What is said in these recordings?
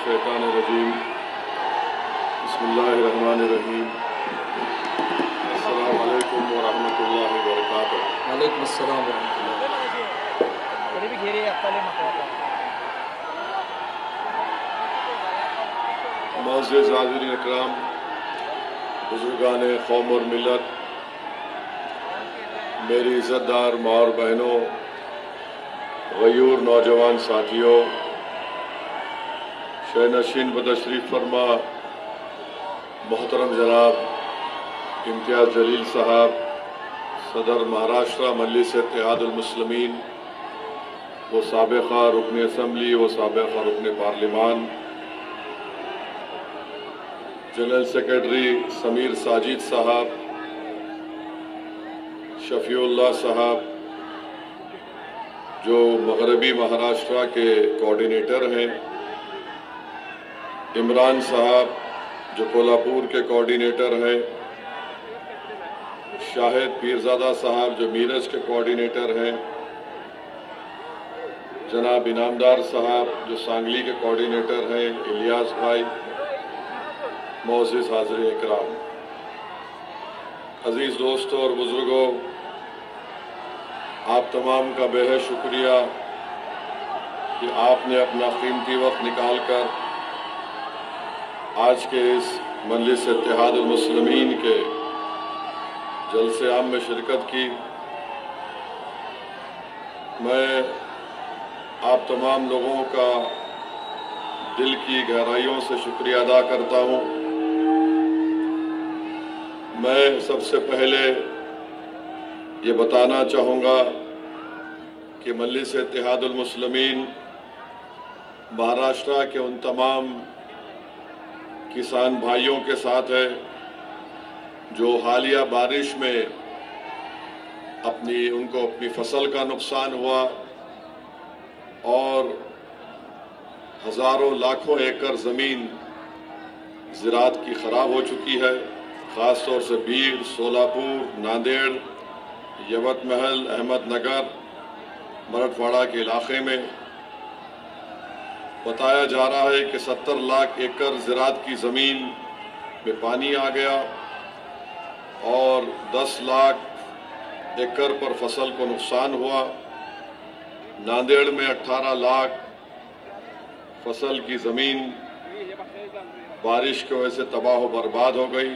मिनश्शैतानिर्रजीम बिस्मिल्लाहिर्रहमानिर्रहीम अस्सलामु अलैकुम वरहमतुल्लाहि वबरकातुहू। वालेकुम अस्सलाम वरहमतुल्लाह। मुअज़्ज़िज़ हाज़िरीन इकराम, बुज़ुर्गान कौम और मिल्लत, मेरी इज़्ज़तदार माँ और बहनों, गयूर नौजवान साथियों, शहनशीन बतशरीफ़ फरमा मोहतरम जनाब इम्तियाज़ जलील साहब, सदर महाराष्ट्र मजलिस इत्तेहादुल मुस्लिमीन, वो साबिक़ा रुकन असम्बली, वो साबिक़ा रुकन parliament, general secretary Sameer Sajid साहब, शफीउल्लाह साहब जो मगरबी महाराष्ट्र के कोऑर्डिनेटर हैं, इमरान साहब जो कोल्हापुर के कोऑर्डिनेटर हैं, शाहिद पीरजादा साहब जो मीरज के कोऑर्डिनेटर हैं, जनाब इनामदार साहब जो सांगली के कोऑर्डिनेटर हैं, इलियास भाई, मुअज़्ज़िज़ हाज़िरीन इकराम, अजीज़ दोस्तों और बुजुर्गों, आप तमाम का बेहद शुक्रिया कि आपने अपना कीमती वक्त निकालकर आज के इस मजलिस इत्तेहादुल मुस्लिमीन के जलसे आम में शिरकत की। मैं आप तमाम लोगों का दिल की गहराइयों से शुक्रिया अदा करता हूँ। मैं सबसे पहले ये बताना चाहूँगा कि मजलिस इत्तेहादुल मुस्लिमीन महाराष्ट्र के उन तमाम किसान भाइयों के साथ है जो हालिया बारिश में उनको अपनी फसल का नुकसान हुआ और हजारों लाखों एकड़ ज़मीन ज़राअत की ख़राब हो चुकी है। ख़ास तौर से बीड, सोलापुर, नांदेड़, यवतमहल, अहमदनगर, मराठवाड़ा के इलाके में बताया जा रहा है कि 70 लाख एकड़ ज़राअत की ज़मीन में पानी आ गया और 10 लाख एकड़ पर फसल को नुकसान हुआ। नांदेड़ में 18 लाख फसल की ज़मीन बारिश की वजह से तबाह व बर्बाद हो गई।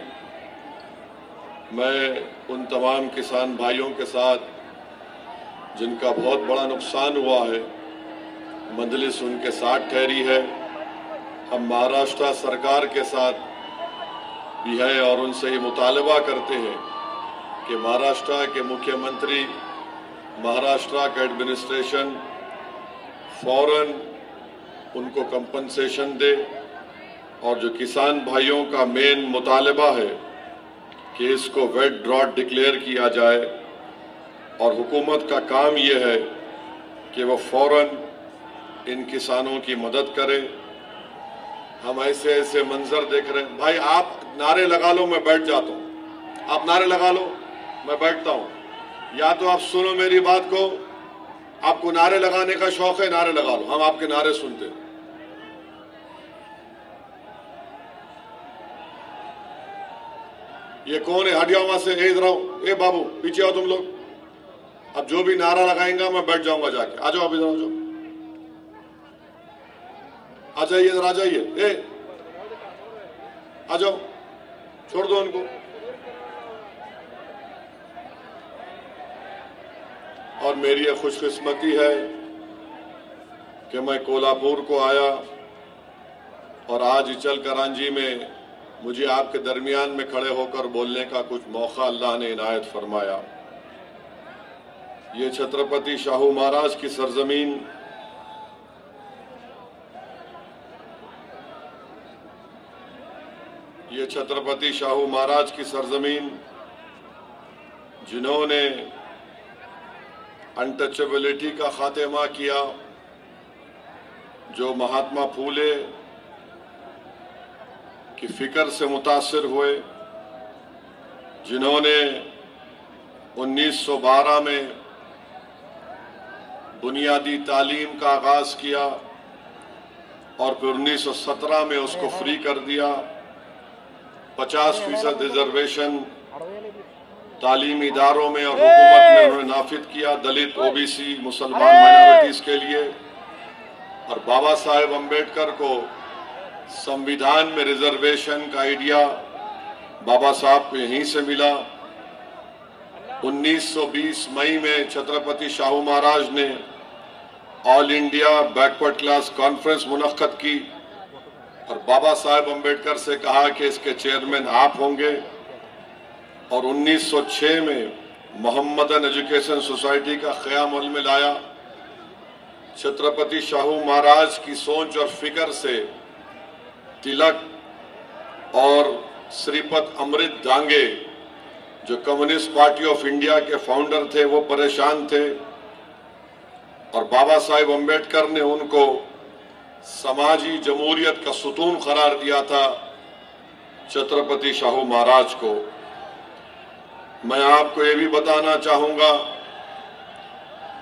मैं उन तमाम किसान भाइयों के साथ जिनका बहुत बड़ा नुकसान हुआ है, मजलिस उनके साथ ठहरी है। हम महाराष्ट्र सरकार के साथ भी है और उनसे ये मुतालबा करते हैं कि महाराष्ट्र के मुख्यमंत्री, महाराष्ट्र का एडमिनिस्ट्रेशन फौरन उनको कंपनसेशन दे और जो किसान भाइयों का मेन मुतालबा है कि इसको वेट ड्रॉट डिक्लेयर किया जाए और हुकूमत का काम ये है कि वो फौरन इन किसानों की मदद करे। हम ऐसे ऐसे मंजर देख रहे हैं। भाई आप नारे लगा लो, मैं बैठ जाता हूँ। आप नारे लगा लो, मैं बैठता हूँ। या तो आप सुनो मेरी बात को, आपको नारे लगाने का शौक है, नारे लगा लो, हम आपके नारे सुनते हैं। ये कौन है? हट जाओ वहां से, इधर आओ। ए बाबू पीछे आओ तुम लोग। अब जो भी नारा लगाएंगा मैं बैठ जाऊंगा जाके। आ जाओ, आप इधर आ जाओ, आ जाइए, इधर आ जाइए। ए आ जाओ, छोड़ दो उनको। और मेरी यह खुशकिस्मती है कि मैं कोल्हापुर को आया और आज इचल करांजी में मुझे आपके दरमियान में खड़े होकर बोलने का कुछ मौका अल्लाह ने इनायत फरमाया। ये छत्रपति शाहू महाराज की सरजमीन, ये छत्रपति शाहू महाराज की सरजमीन जिन्होंने अनटचेबिलिटी का खात्मा किया, जो महात्मा फूले की फिक्र से मुतासिर हुए, जिन्होंने 1912 में बुनियादी तालीम का आगाज किया, और फिर 1917 में उसको फ्री कर दिया। 50% रिजर्वेशन तालीमी इदारों में और हुकूमत में उन्होंने नाफिज किया दलित, ओबीसी, मुसलमान माइनॉरिटीज के लिए। और बाबा साहेब अम्बेडकर को संविधान में रिजर्वेशन का आइडिया बाबा साहब को यहीं से मिला। 1920 मई में छत्रपति शाहू महाराज ने all India backward class conference मुनक्कद की और बाबा साहेब अम्बेडकर से कहा कि इसके चेयरमैन आप होंगे। और 1906 में मोहम्मदन एजुकेशन सोसाइटी का क़याम अमल में लाया। छत्रपति शाहू महाराज की सोच और फिक्र से तिलक और श्रीपद अमृत डांगे जो कम्युनिस्ट पार्टी ऑफ इंडिया के फाउंडर थे वो परेशान थे और बाबा साहेब अम्बेडकर ने उनको समाजी जमहूरियत का सुतून करार दिया था छत्रपति शाहू महाराज को। मैं आपको ये भी बताना चाहूंगा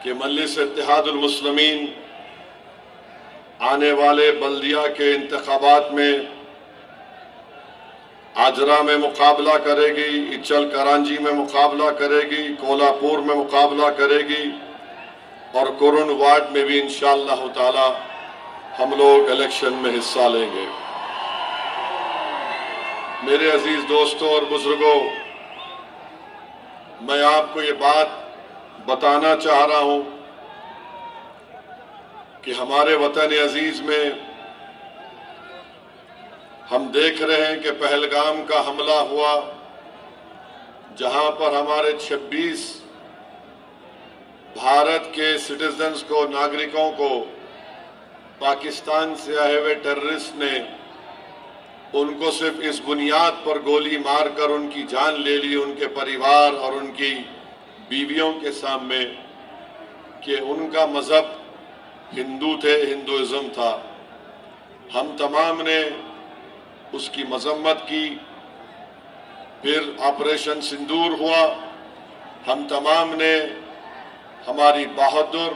कि मजलिस इत्तेहादुल मुस्लिमीन आने वाले बल्दिया के इंतखाबात में आजरा में मुकाबला करेगी, इचल करांजी में मुकाबला करेगी, कोल्हापुर में मुकाबला करेगी और कुरुन वार्ड में भी इंशाअल्लाह ताला हम लोग इलेक्शन में हिस्सा लेंगे। मेरे अजीज दोस्तों और बुजुर्गों, मैं आपको ये बात बताना चाह रहा हूं कि हमारे वतन अजीज में हम देख रहे हैं कि पहलगाम का हमला हुआ जहां पर हमारे 26 भारत के सिटीजन्स को, नागरिकों को पाकिस्तान से आए हुए टेररिस्ट ने उनको सिर्फ इस बुनियाद पर गोली मारकर उनकी जान ले ली, उनके परिवार और उनकी बीवियों के सामने, कि उनका मजहब हिंदू थे, हिंदुइज्म था। हम तमाम ने उसकी मजम्मत की। फिर ऑपरेशन सिंदूर हुआ, हम तमाम ने हमारी बहादुर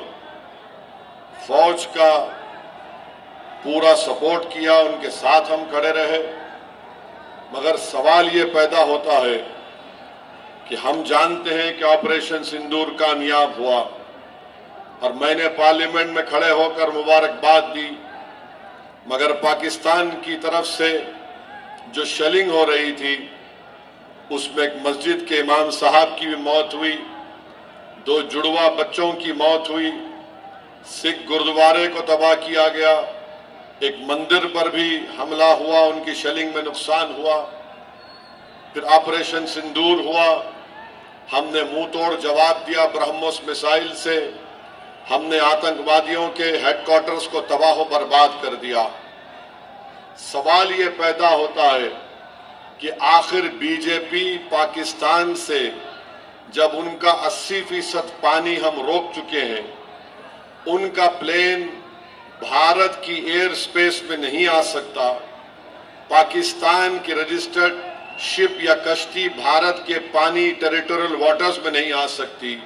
फौज का पूरा सपोर्ट किया, उनके साथ हम खड़े रहे। मगर सवाल ये पैदा होता है कि हम जानते हैं कि ऑपरेशन सिंदूर कामयाब हुआ और मैंने पार्लियामेंट में खड़े होकर मुबारकबाद दी, मगर पाकिस्तान की तरफ से जो शेलिंग हो रही थी उसमें एक मस्जिद के इमाम साहब की भी मौत हुई, 2 जुड़वा बच्चों की मौत हुई, सिख गुरुद्वारे को तबाह किया गया, एक मंदिर पर भी हमला हुआ, उनकी शेलिंग में नुकसान हुआ। फिर ऑपरेशन सिंदूर हुआ, हमने मुंह तोड़ जवाब दिया ब्रह्मोस मिसाइल से, हमने आतंकवादियों के हेडक्वार्टर्स को तबाह बर्बाद कर दिया। सवाल ये पैदा होता है कि आखिर बीजेपी पाकिस्तान से जब उनका 80% पानी हम रोक चुके हैं, उनका प्लेन भारत की एयर स्पेस में नहीं आ सकता, पाकिस्तान की रजिस्टर्ड शिप या कश्ती भारत के पानी टेरिटोरियल वाटर्स में नहीं आ सकती,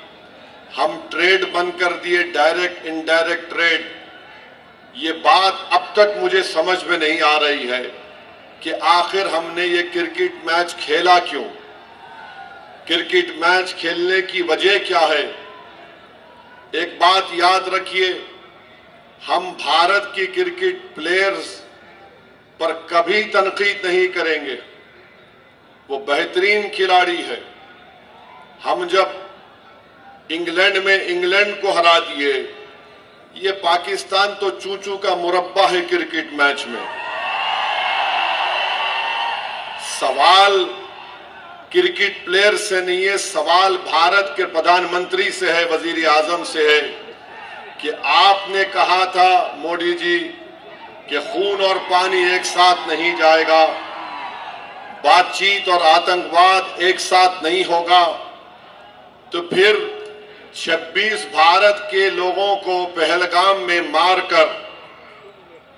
हम ट्रेड बंद कर दिए, डायरेक्ट इनडायरेक्ट ट्रेड। ये बात अब तक मुझे समझ में नहीं आ रही है कि आखिर हमने ये क्रिकेट मैच खेला क्यों, क्रिकेट मैच खेलने की वजह क्या है। एक बात याद रखिए, हम भारत की क्रिकेट प्लेयर्स पर कभी तनकीद नहीं करेंगे, वो बेहतरीन खिलाड़ी है। हम जब इंग्लैंड में इंग्लैंड को हरा दिए, ये पाकिस्तान तो चूचू का मुरब्बा है क्रिकेट मैच में। सवाल क्रिकेट प्लेयर से नहीं है, सवाल भारत के प्रधानमंत्री से है, वजीर आजम से है कि आपने कहा था मोदी जी कि खून और पानी एक साथ नहीं जाएगा, बातचीत और आतंकवाद एक साथ नहीं होगा। तो फिर 26 भारत के लोगों को पहलगाम में मारकर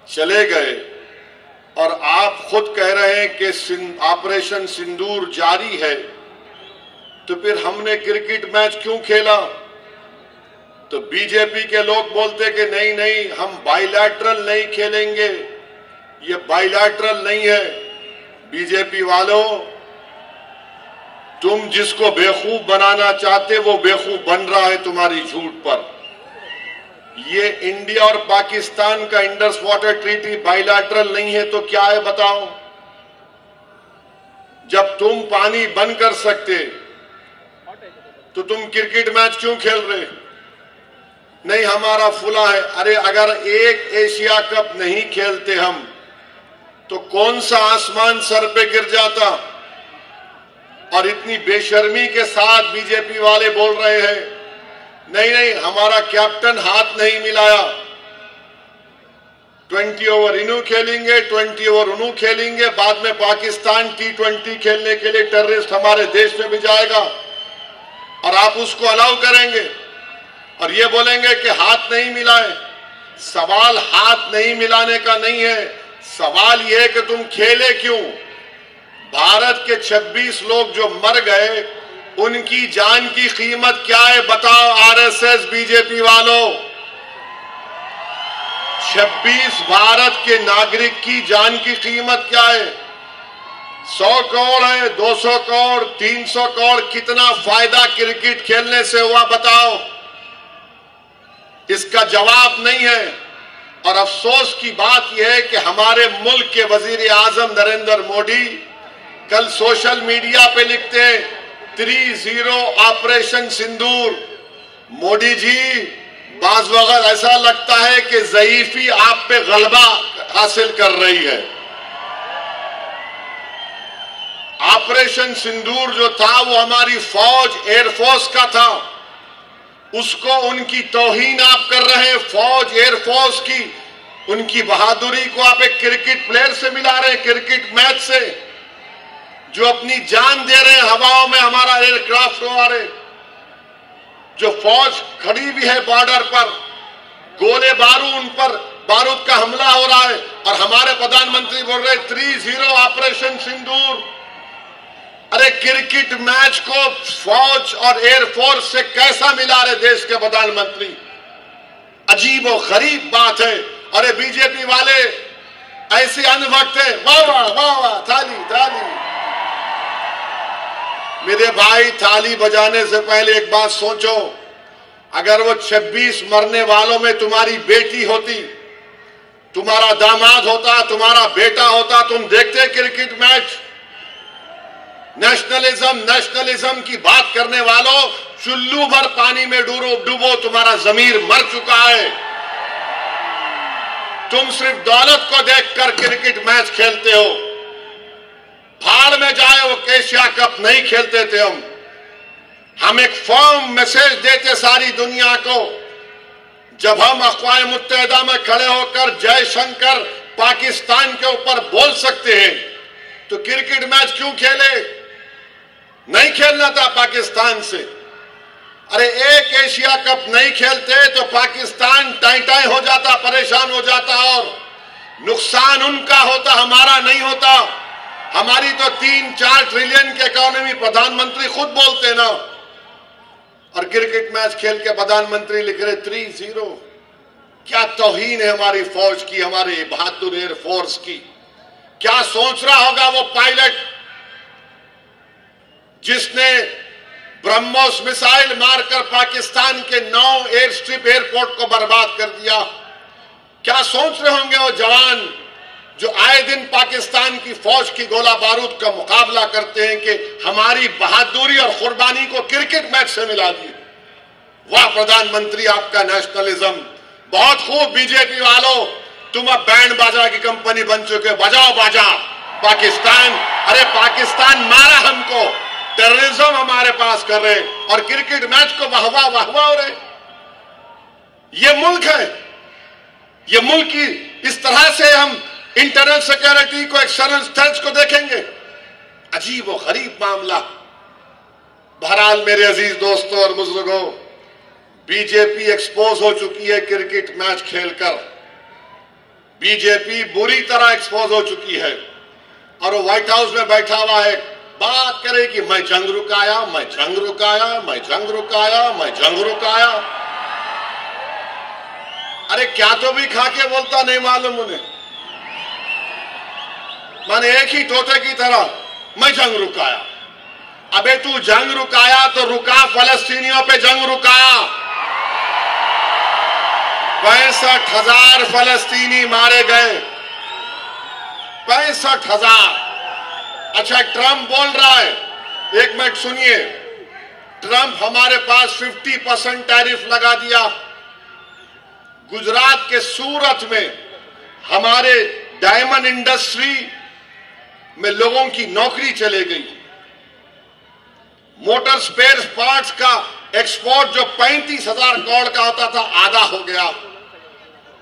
चले गए और आप खुद कह रहे हैं कि ऑपरेशन सिंदूर जारी है, तो फिर हमने क्रिकेट मैच क्यों खेला? तो बीजेपी के लोग बोलते कि नहीं नहीं, हम बाइलैटरल नहीं खेलेंगे, ये बाइलैटरल नहीं है। बीजेपी वालों, तुम जिसको बेवकूफ बनाना चाहते वो बेवकूफ बन रहा है तुम्हारी झूठ पर। ये इंडिया और पाकिस्तान का इंडस वाटर ट्रीटी बाइलैटरल नहीं है तो क्या है बताओ? जब तुम पानी बंद कर सकते तो तुम क्रिकेट मैच क्यों खेल रहे? नहीं हमारा फुला है। अरे अगर एक एशिया कप नहीं खेलते हम तो कौन सा आसमान सर पे गिर जाता? और इतनी बेशर्मी के साथ बीजेपी वाले बोल रहे हैं नहीं नहीं, हमारा कैप्टन हाथ नहीं मिलाया, 20 ओवर इन्हों खेलेंगे, 20 ओवर उन्हों खेलेंगे, बाद में पाकिस्तान T20 खेलने के लिए टेररिस्ट हमारे देश में भी जाएगा और आप उसको अलाउ करेंगे और ये बोलेंगे कि हाथ नहीं मिलाए। सवाल हाथ नहीं मिलाने का नहीं है, सवाल यह है कि तुम खेले क्यों? भारत के 26 लोग जो मर गए उनकी जान की कीमत क्या है बताओ आरएसएस बीजेपी वालों? 26 भारत के नागरिक की जान की कीमत क्या है? 100 करोड़ है, 200 करोड़, 300 करोड़, कितना फायदा क्रिकेट खेलने से हुआ बताओ? इसका जवाब नहीं है। और अफसोस की बात यह है कि हमारे मुल्क के वजीर आजम नरेंद्र मोदी कल सोशल मीडिया पे लिखते हैं 3-0 ऑपरेशन सिंदूर। मोदी जी, बाज़ वक़्त ऐसा लगता है कि ज़ईफ़ी आप पे गलबा हासिल कर रही है। ऑपरेशन सिंदूर जो था वो हमारी फौज एयरफोर्स का था, उसको उनकी तौहीन आप कर रहे हैं। फौज एयरफोर्स की उनकी बहादुरी को आप एक क्रिकेट प्लेयर से मिला रहे हैं, क्रिकेट मैच से, जो अपनी जान दे रहे हैं हवाओं में हमारा एयरक्राफ्ट उड़ा रहे, जो फौज खड़ी भी है बॉर्डर पर, गोले बारूद उन पर बारूद का हमला हो रहा है और हमारे प्रधानमंत्री बोल रहे 3-0 ऑपरेशन सिंदूर। अरे क्रिकेट मैच को फौज और एयरफोर्स से कैसा मिला रहे देश के प्रधानमंत्री? अजीब और गरीब बात है। अरे बीजेपी वाले ऐसे अनभक्त है, वाह वाह वाह वाह, थाली थाली। मेरे भाई, थाली बजाने से पहले एक बात सोचो, अगर वो 26 मरने वालों में तुम्हारी बेटी होती, तुम्हारा दामाद होता, तुम्हारा बेटा होता, तुम देखते क्रिकेट मैच? नेशनलिज्म की बात करने वालों, चुल्लू भर पानी में डूबो, तुम्हारा जमीर मर चुका है। तुम सिर्फ दौलत को देखकर क्रिकेट मैच खेलते हो। भाड़ में जाए वो एशिया कप नहीं खेलते थे हम एक फर्म मैसेज देते सारी दुनिया को। जब हम अक़वाम मुत्तहिदा में खड़े होकर जयशंकर पाकिस्तान के ऊपर बोल सकते हैं तो क्रिकेट मैच क्यों खेले? नहीं खेलना था पाकिस्तान से। अरे एक एशिया कप नहीं खेलते तो पाकिस्तान टाई हो जाता, परेशान हो जाता और नुकसान उनका होता, हमारा नहीं होता। हमारी तो 3-4 ट्रिलियन की इकोनॉमी प्रधानमंत्री खुद बोलते ना, और क्रिकेट मैच खेल के प्रधानमंत्री लिख रहे 3-0। क्या तौहीन है हमारी फौज की, हमारे बहादुर एयरफोर्स की। क्या सोच रहा होगा वो पायलट जिसने ब्रह्मोस मिसाइल मारकर पाकिस्तान के 9 एयर स्ट्रिप एयरपोर्ट को बर्बाद कर दिया। क्या सोच रहे होंगे वो जवान जो आए दिन पाकिस्तान की फौज की गोला बारूद का मुकाबला करते हैं कि हमारी बहादुरी और कुर्बानी को क्रिकेट मैच से मिला दिए। वाह प्रधानमंत्री, आपका नेशनलिज्म बहुत खूब। बीजेपी वालों, तुम अब बैंड बाजा की कंपनी बन चुके, बजाओ बाजा। पाकिस्तान, अरे पाकिस्तान मारा हमको, टेररिज्म हमारे पास कर रहे और क्रिकेट मैच को वाहवा वाहवा हो रहे। ये मुल्क है, ये मुल्क की इस तरह से हम इंटरनल सिक्योरिटी को, एक्सटर्नल थ्रेट्स को देखेंगे। अजीब और गरीब मामला। बहरहाल मेरे अजीज दोस्तों और बुजुर्गों, बीजेपी एक्सपोज हो चुकी है क्रिकेट मैच खेलकर। बीजेपी बुरी तरह एक्सपोज हो चुकी है और वो व्हाइट हाउस में बैठा हुआ है, बात करे कि मैं जंग रुकाया, मैं जंग रुकाया, मैं जंग रुकाया, मैं जंग रुकाया। अरे क्या तो भी खा के बोलता नहीं मालूम उन्हें। मैंने एक ही तोते की तरह मैं जंग रुकाया। अबे तू जंग रुकाया तो रुका, फलस्तीनियों पे जंग रुका। 65,000 फलस्तीनी मारे गए, 65,000। अच्छा, ट्रंप बोल रहा है, एक मिनट सुनिए। ट्रंप हमारे पास 50% टैरिफ लगा दिया। गुजरात के सूरत में हमारे डायमंड इंडस्ट्री में लोगों की नौकरी चले गई। मोटर स्पेयर पार्ट्स का एक्सपोर्ट जो 35,000 करोड़ का होता था, आधा हो गया।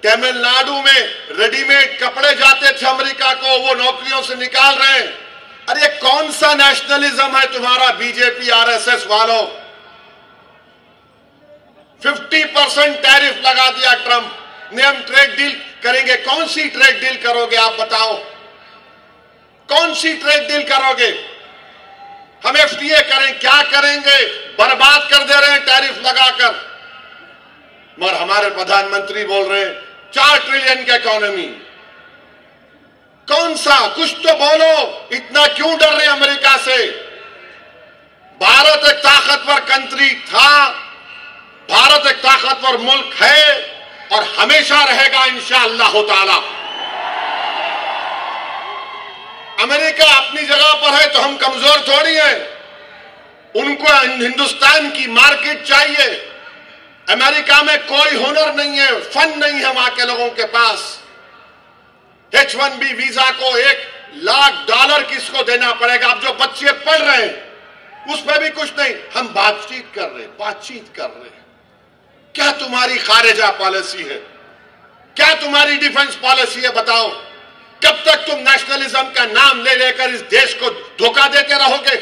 तमिलनाडु में रेडीमेड कपड़े जाते थे अमेरिका को, वो नौकरियों से निकाल रहे हैं। अरे कौन सा नेशनलिज्म है तुम्हारा बीजेपी आरएसएस वालों? 50% टैरिफ लगा दिया ट्रंप ने। हम ट्रेड डील करेंगे। कौन सी ट्रेड डील करोगे आप बताओ? कौन सी ट्रेड डील करोगे? हम एफटीए करें, क्या करेंगे? बर्बाद कर दे रहे हैं टैरिफ लगाकर। मगर हमारे प्रधानमंत्री बोल रहे हैं 4 ट्रिलियन की इकोनॉमी। कौन सा? कुछ तो बोलो। इतना क्यों डर रहे अमेरिका से? भारत एक ताकतवर कंट्री था, भारत एक ताकतवर मुल्क है और हमेशा रहेगा इंशाअल्लाह ताला। अमेरिका अपनी जगह पर है तो हम कमजोर थोड़ी हैं। उनको हिंदुस्तान की मार्केट चाहिए। अमेरिका में कोई हुनर नहीं है, फन नहीं है वहां के लोगों के पास। H1B वीजा को $1,00,000 किसको देना पड़ेगा? अब जो बच्चे पढ़ रहे हैं उसमें भी कुछ नहीं। हम बातचीत कर रहे हैं। क्या तुम्हारी खारिजा पॉलिसी है? क्या तुम्हारी डिफेंस पॉलिसी है? बताओ। कब तक तुम नेशनलिज्म का नाम ले लेकर इस देश को धोखा देते रहोगे?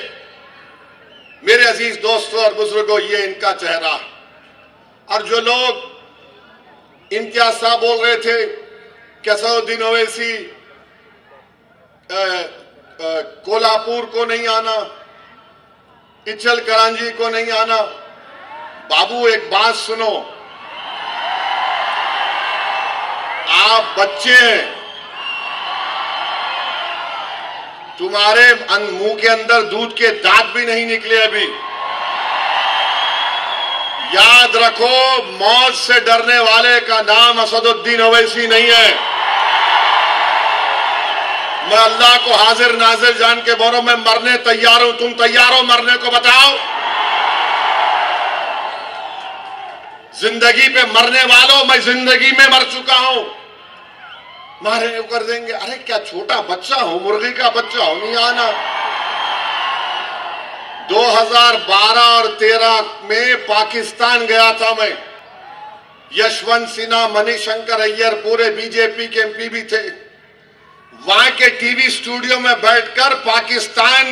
मेरे अजीज दोस्तों और बुजुर्गों, ये इनका चेहरा। और जो लोग इम्तियाज साहब बोल रहे थे कि असदुद्दीन ओवैसी कोल्हापुर को नहीं आना, इचल करांजी को नहीं आना। बाबू एक बात सुनो, आप बच्चे हैं, तुम्हारे मुंह के अंदर दूध के दांत भी नहीं निकले अभी। याद रखो, मौत से डरने वाले का नाम असदुद्दीन ओवैसी नहीं है। मैं अल्लाह को हाजिर नाजिर जान के बोलो, मैं मरने तैयार हूं। तुम तैयार हो मरने को? बताओ। जिंदगी पे मरने वालों, मैं जिंदगी में मर चुका हूं। मारे कर देंगे। अरे क्या छोटा बच्चा हो, मुर्गी का बच्चा हो, नहीं आना। 2012 और 13 में पाकिस्तान गया था मैं। यशवंत सिन्हा, मणिशंकर अय्यर, पूरे बीजेपी के एमपी भी थे। वहां के टीवी स्टूडियो में बैठकर पाकिस्तान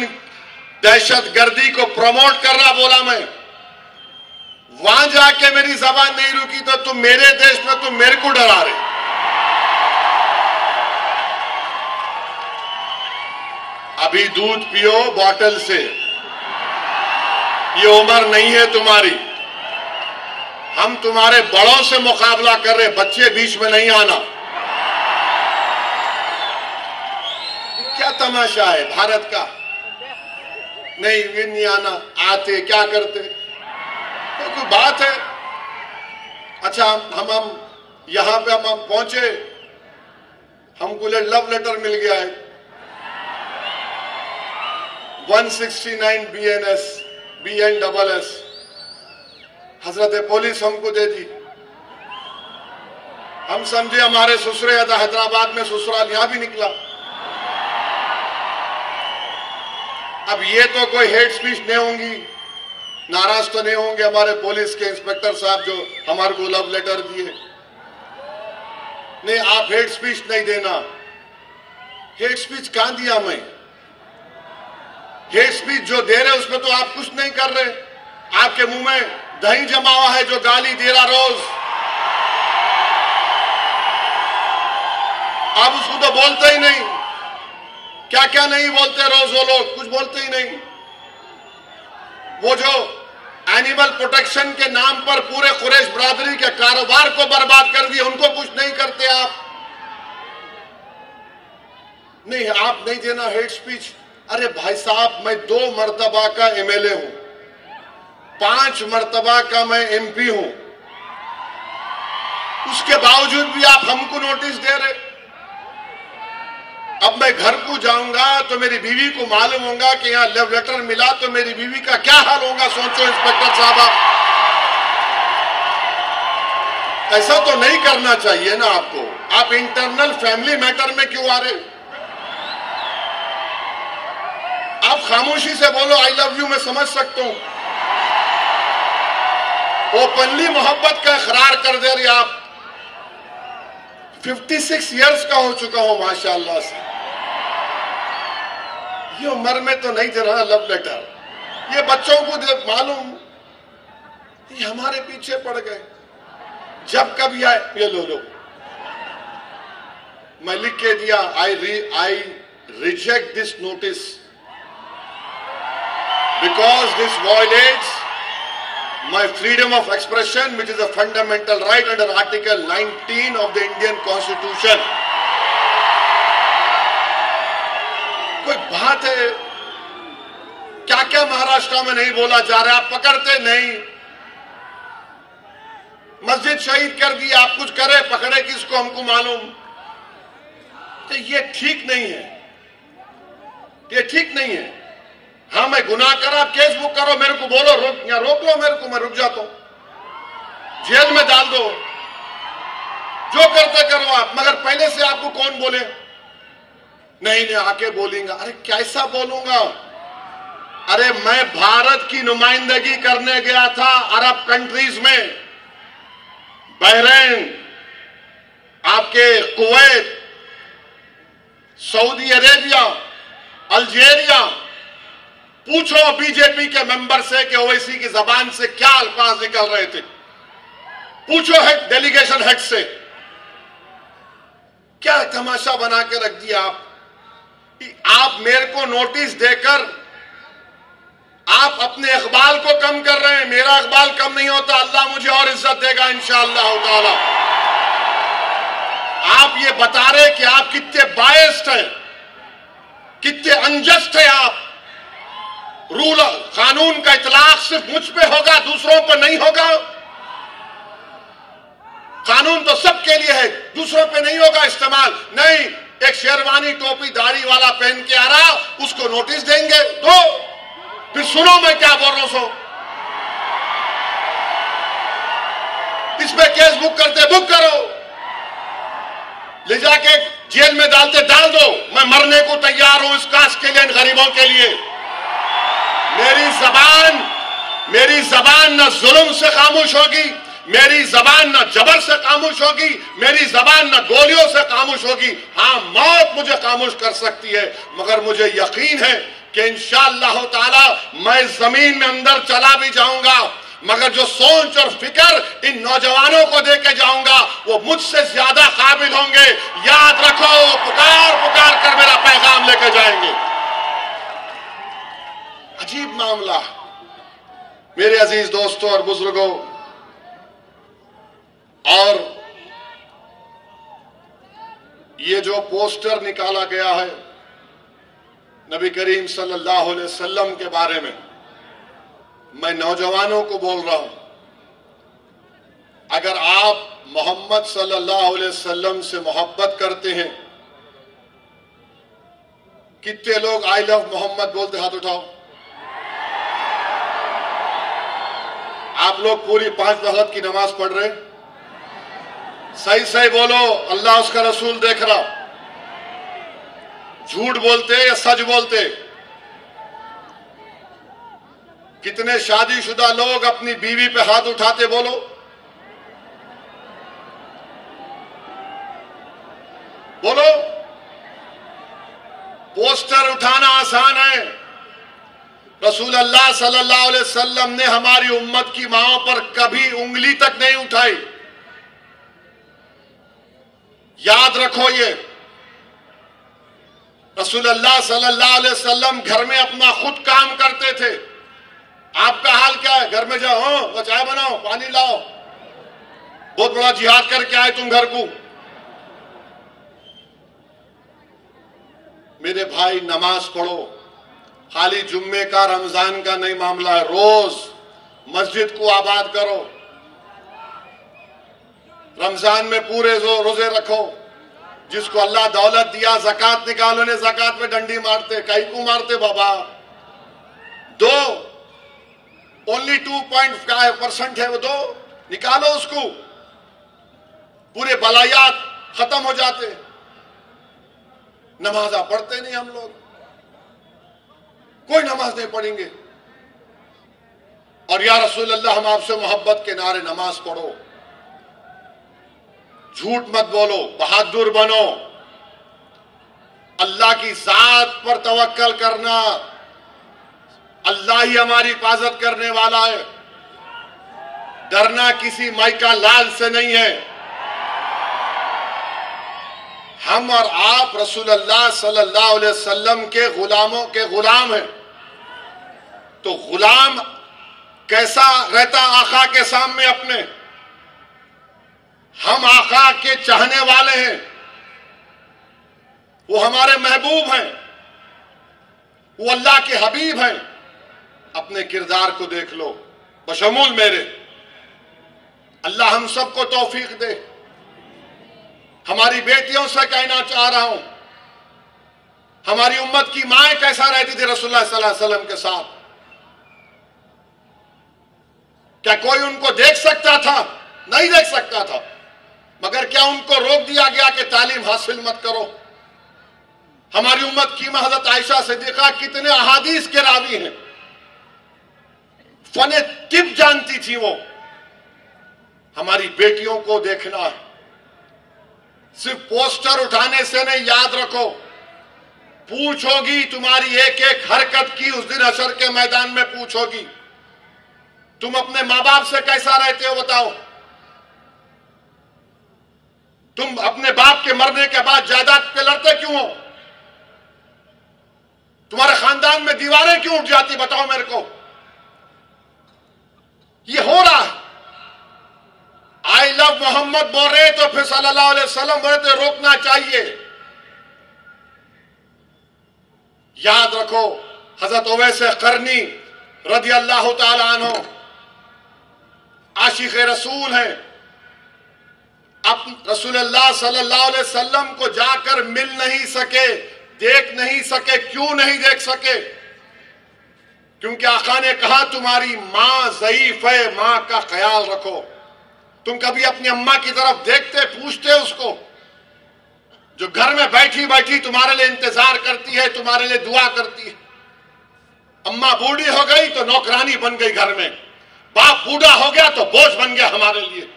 दहशतगर्दी को प्रमोट कर रहा बोला मैं। वहां जाके मेरी जबान नहीं रुकी तो तुम मेरे देश में तुम मेरे को डरा रहे। अभी दूध पियो बॉटल से, ये उम्र नहीं है तुम्हारी। हम तुम्हारे बड़ों से मुकाबला कर रहे, बच्चे बीच में नहीं आना। क्या तमाशा है भारत का? नहीं ये नहीं आना, आते क्या करते? तो कोई बात है? अच्छा, हम यहां पे हम पहुंचे, हमको लव लेटर मिल गया है 169 BNSS। हजरत पुलिस हमको दे दी। हम समझे हमारे ससुरे हैदराबाद में ससुराल, यहां भी निकला। अब ये तो कोई हेट स्पीच नहीं होंगी, नाराज तो नहीं होंगे हमारे पुलिस के इंस्पेक्टर साहब जो हमारे को लव लेटर दिए। नहीं, आप हेट स्पीच नहीं देना। हेट स्पीच कहां दिया मैं? हेट स्पीच जो दे रहे उसमें तो आप कुछ नहीं कर रहे। आपके मुंह में दही जमा हुआ है जो गाली दे रहा रोज। आप उसको तो बोलते ही नहीं। क्या क्या नहीं बोलते रोज वो लोग, कुछ बोलते ही नहीं। वो जो एनिमल प्रोटेक्शन के नाम पर पूरे कुरैश बरादरी के कारोबार को बर्बाद कर दिया, उनको कुछ नहीं करते आप। नहीं, आप नहीं देना हेट स्पीच। अरे भाई साहब, मैं 2 मर्तबा का एमएलए हूं, 5 मर्तबा का मैं एमपी हूं, उसके बावजूद भी आप हमको नोटिस दे रहे। अब मैं घर को जाऊंगा तो मेरी बीवी को मालूम होगा कि यहां लव लेटर मिला, तो मेरी बीवी का क्या हाल होगा, सोचो इंस्पेक्टर साहब। ऐसा तो नहीं करना चाहिए ना आपको। आप इंटरनल फैमिली मैटर में क्यों आ रहे? आप खामोशी से बोलो आई लव यू, मैं समझ सकता हूं। ओपनली मोहब्बत का इकरार कर दे रही आप। 56 इयर्स का हो चुका हूं माशाअल्लाह से। ये उम्र में तो नहीं दे रहा लव लेटर। ये बच्चों को मालूम, ये हमारे पीछे पड़ गए। जब कभी आए ये लो, मैं लिख के दिया I reject this notice because this violates my freedom of expression, which is a fundamental right under Article 19 of the Indian Constitution. कोई बात है? क्या क्या महाराष्ट्र में नहीं बोला जा रहा है? आप पकड़ते नहीं। मस्जिद शहीद कर दी, आप कुछ करे, पकड़े किसको हमको मालूम। तो ये ठीक नहीं है, ये ठीक नहीं है। हाँ, मैं गुनाह करा, आप केस बुक करो, मेरे को बोलो, रोक लो मेरे को, मैं रुक जाता हूं, जेल में डाल दो, जो करते करो आप। मगर पहले से आपको कौन बोले? नहीं, आके बोलेंगे। अरे कैसा बोलूंगा? अरे मैं भारत की नुमाइंदगी करने गया था अरब कंट्रीज में, बहरीन, आपके कुवैत, सऊदी अरेबिया, अल्जीरिया। पूछो बीजेपी के मेंबर से कि ओवैसी की जबान से क्या अल्फाज निकल रहे थे। पूछो हेड, डेलीगेशन हेड से। क्या तमाशा बना के रख दिया आप। आप मेरे को नोटिस देकर आप अपने इकबाल को कम कर रहे हैं। मेरा इकबाल कम नहीं होता, अल्लाह मुझे और इज्जत देगा इंशाअल्लाह ताला। आप ये बता रहे कि आप कितने बायस्ड हैं, कितने अनजस्ट हैं आप। रूल कानून का इतलाक सिर्फ मुझ पे होगा, दूसरों पर नहीं होगा। कानून तो सबके लिए है, दूसरों पे नहीं होगा इस्तेमाल। नहीं, एक शेरवानी टोपी दाढ़ी वाला पहन के आ रहा, उसको नोटिस देंगे तो फिर सुनो मैं क्या बोल रहा हूं। इस पे केस बुक करते, बुक करो, ले जाके जेल में डालते, डाल दो। मैं मरने को तैयार हूं इस कास्ट के लिए, इन गरीबों के लिए। मेरी जबान न जुल्म से खामोश होगी, मेरी जबान न जबर से खामोश होगी, मेरी जबान न गोलियों से खामोश होगी। हाँ, मौत मुझे खामोश कर सकती है, मगर मुझे यकीन है कि इंशाअल्लाह ताला मैं जमीन में अंदर चला भी जाऊंगा, मगर जो सोच और फिक्र इन नौजवानों को दे के जाऊंगा वो मुझसे ज्यादा काबिल होंगे। याद रखो, पुकार पुकार कर मेरा पैगाम लेके जाएंगे। अजीब मामला। मेरे अजीज दोस्तों और बुजुर्गों, और ये जो पोस्टर निकाला गया है नबी करीम सल्लल्लाहु अलैहि वसल्लम के बारे में, मैं नौजवानों को बोल रहा हूं, अगर आप मोहम्मद सल्लल्लाहु अलैहि वसल्लम से मोहब्बत करते हैं, कितने लोग आई लव मोहम्मद बोलते? हाथ उठाओ। आप लोग पूरी 5 वक्त की नमाज पढ़ रहे? सही सही बोलो, अल्लाह उसका रसूल देख रहा। झूठ बोलते या सच बोलते? कितने शादीशुदा लोग अपनी बीवी पे हाथ उठाते? बोलो। बोलो। पोस्टर उठाना आसान है, रसूल अल्लाह सल्लल्लाहु अलैहि वसल्लम ने हमारी उम्मत की माओं पर कभी उंगली तक नहीं उठाई। याद रखो, ये रसूल अल्लाह सल्लल्लाहु अलैहि वसल्लम घर में अपना खुद काम करते थे, आपका हाल क्या है? घर में जाओ, हाँ चाय बनाओ, पानी लाओ, बहुत बड़ा जिहाद करके आए तुम घर को। मेरे भाई, नमाज पढ़ो। खाली जुम्मे का, रमजान का नहीं मामला है, रोज मस्जिद को आबाद करो। रमजान में पूरे रोजे रखो। जिसको अल्लाह दौलत दिया, ज़कात निकालो, ने ज़कात में डंडी मारते, कहीं को मारते बाबा। ओनली 2.5% है वो, दो निकालो उसको, पूरे बलायात खत्म हो जाते। नमाजा पढ़ते नहीं हम लोग, कोई नमाज नहीं पढ़ेंगे। और या रसूल अल्लाह, हम आपसे मोहब्बत के नारे, नमाज पढ़ो, झूठ मत बोलो, बहादुर बनो, अल्लाह की जात पर तवक्कल करना। अल्लाह ही हमारी हिफाजत करने वाला है। डरना किसी माइका लाल से नहीं है। हम और आप रसूल अल्लाह सल्लल्लाहु अलैहि वसल्लम के गुलामों के गुलाम हैं। तो गुलाम कैसा रहता आका के सामने अपने? हम आका के चाहने वाले हैं, वो हमारे महबूब हैं, वो अल्लाह के हबीब हैं। अपने किरदार को देख लो, बशमूल मेरे। अल्लाह हम सबको तौफीक दे। हमारी बेटियों से कहना चाह रहा हूं, हमारी उम्मत की माएं कैसा रहती थी रसूलुल्लाह सल्लल्लाहु अलैहि वसल्लम के साथ? क्या कोई उनको देख सकता था? नहीं देख सकता था। मगर क्या उनको रोक दिया गया कि तालीम हासिल मत करो? हमारी उम्मत की हज़रत आयशा सिद्दीक़ा कितने अहादीस के रावी हैं। फने तिब जानती थी वो। हमारी बेटियों को देखना है, सिर्फ पोस्टर उठाने से नहीं, याद रखो, पूछोगी तुम्हारी एक एक हरकत की उस दिन हशर के मैदान में पूछोगी। तुम अपने मां बाप से कैसा रहते हो बताओ? तुम अपने बाप के मरने के बाद जायदाद पे लड़ते क्यों हो? तुम्हारे खानदान में दीवारें क्यों उठ जाती, बताओ मेरे को? ये हो रहा है। आई लव मोहम्मद बोल रहे तो फिर सल्लल्लाहु अलैहि वसल्लम बोले तो रोकना चाहिए। याद रखो, हजरत उवैस करनी रज़ी अल्लाह तआला अन्हु आशिक़ रसूल हैं। अब रसूलुल्लाह सल्लल्लाहु अलैहि वसल्लम को जाकर मिल नहीं सके, देख नहीं सके। क्यों नहीं देख सके? क्योंकि आका ने कहा तुम्हारी मां ज़ईफ है, मां का ख्याल रखो। तुम कभी अपनी अम्मा की तरफ देखते, पूछते उसको, जो घर में बैठी बैठी तुम्हारे लिए इंतजार करती है, तुम्हारे लिए दुआ करती है। अम्मा बूढ़ी हो गई तो नौकरानी बन गई घर में, बाप बूढ़ा हो गया तो बोझ बन गया हमारे लिए।